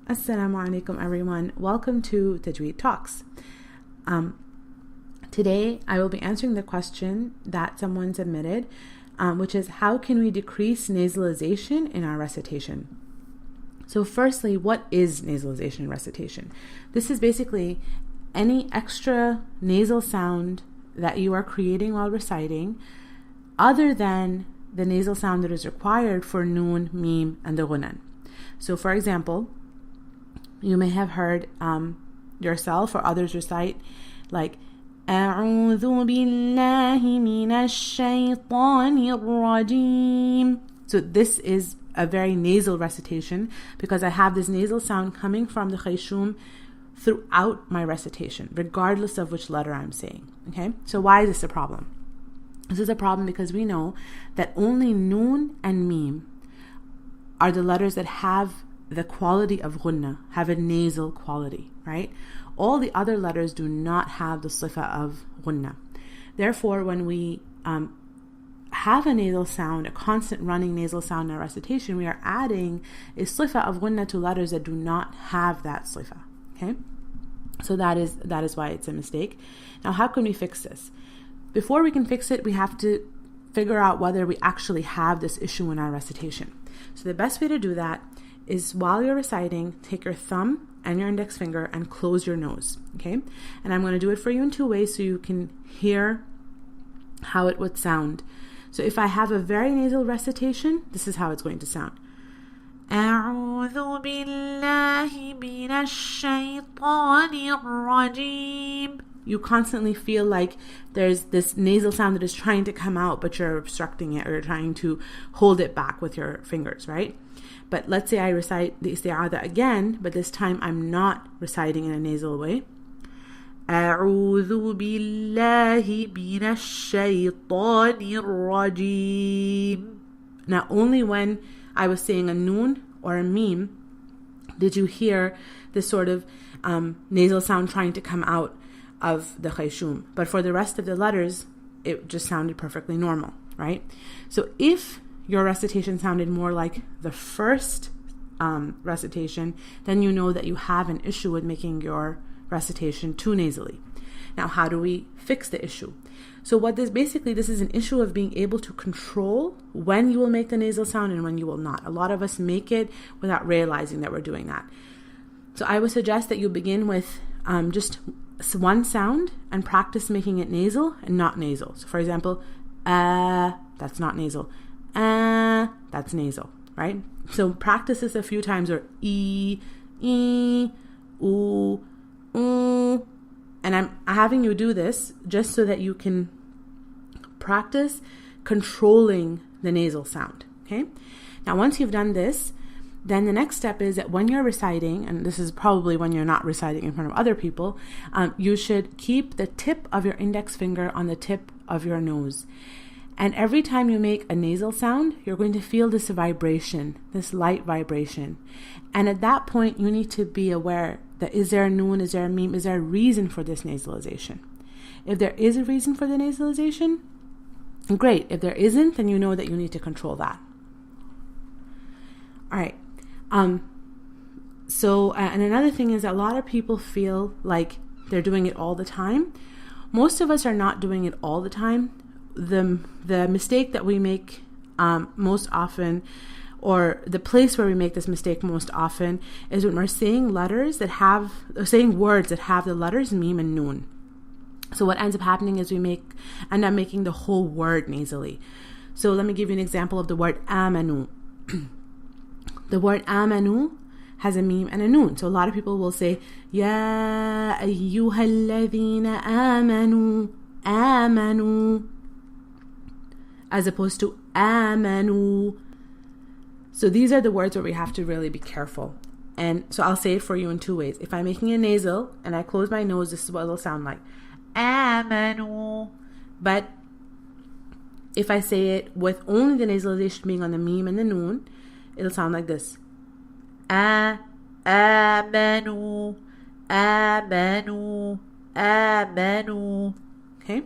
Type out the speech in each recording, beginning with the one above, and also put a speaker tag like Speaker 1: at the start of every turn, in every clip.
Speaker 1: Assalamu alaikum everyone. Welcome to Tajweed Talks. Today I will be answering the question that someone submitted, which is how can we decrease nasalization in our recitation? So firstly, what is nasalization in recitation? This is basically any extra nasal sound that you are creating while reciting other than the nasal sound that is required for noon, mim, and the ghunan. So for example, you may have heard yourself or others recite like أعوذ بالله من الشيطان الرجيم. So this is a very nasal recitation because I have this nasal sound coming from the khayshum throughout my recitation, regardless of which letter I'm saying. Okay, so why is this a problem? This is a problem because we know that only noon and mim are the letters that have the quality of ghunna, have a nasal quality, right? All the other letters do not have the sifa of ghunna. Therefore, when we have a nasal sound, a constant running nasal sound in our recitation, we are adding a sifa of ghunna to letters that do not have that sifa, okay? So that is why it's a mistake. Now, how can we fix this? Before we can fix it, we have to figure out whether we actually have this issue in our recitation. So the best way to do that is while you're reciting, take your thumb and your index finger and close your nose, okay? And I'm going to do it for you in two ways so you can hear how it would sound. So if I have a very nasal recitation, this is how it's going to sound. أعوذ بالله من الشيطان الرجيم. You constantly feel like there's this nasal sound that is trying to come out, but you're obstructing it or you're trying to hold it back with your fingers, right? But let's say I recite the isti'adha again, but this time I'm not reciting in a nasal way. أعوذ بالله من الشيطان الرجيم. Now, only when I was saying a noon or a mim did you hear this sort of nasal sound trying to come out of the khayshum. But for the rest of the letters, it just sounded perfectly normal, right? So if your recitation sounded more like the first recitation, then you know that you have an issue with making your recitation too nasally. Now, how do we fix the issue? So this is an issue of being able to control when you will make the nasal sound and when you will not. A lot of us make it without realizing that we're doing that. So I would suggest that you begin with just one sound and practice making it nasal and not nasal. So for example, that's not nasal. That's nasal, right? So practice this a few times, or oo, and I'm having you do this just so that you can practice controlling the nasal sound, okay? Now, once you've done this, then the next step is that when you're reciting, and this is probably when you're not reciting in front of other people, you should keep the tip of your index finger on the tip of your nose. And every time you make a nasal sound, you're going to feel this vibration, this light vibration. And at that point, you need to be aware that is there a noon, is there a mim, is there a reason for this nasalization? If there is a reason for the nasalization, great. If there isn't, then you know that you need to control that. All right. And another thing is that a lot of people feel like they're doing it all the time. Most of us are not doing it all the time. The mistake that we make most often, or the place where we make this mistake most often, is when we're saying words that have the letters mim and noon. So what ends up happening is we end up making the whole word nasally. So let me give you an example of the word amanu. The word amanu has a mim and a noon. So a lot of people will say, Ya ayyuhalladhina amanu, amanu, as opposed to amanu. So these are the words where we have to really be careful. And so I'll say it for you in two ways. If I'm making a nasal and I close my nose, this is what it'll sound like. Amanu. But if I say it with only the nasalization being on the mim and the noon, it'll sound like this. Amanu, amanu, amanu. Okay?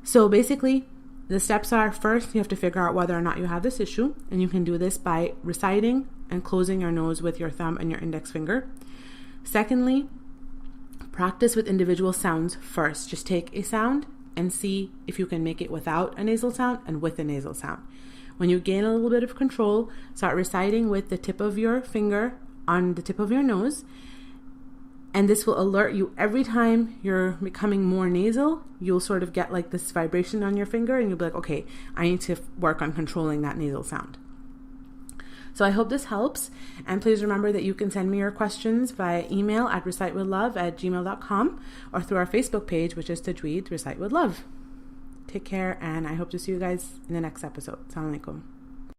Speaker 1: So basically, the steps are, first, you have to figure out whether or not you have this issue, and you can do this by reciting and closing your nose with your thumb and your index finger. Secondly, practice with individual sounds first. Just take a sound and see if you can make it without a nasal sound and with a nasal sound. When you gain a little bit of control, start reciting with the tip of your finger on the tip of your nose. And this will alert you every time you're becoming more nasal. You'll sort of get like this vibration on your finger and you'll be like, okay, I need to work on controlling that nasal sound. So I hope this helps. And please remember that you can send me your questions via email at recitewithlove@gmail.com or through our Facebook page, which is Tajweed Recite with Love. Take care, and I hope to see you guys in the next episode. Assalamu alaikum.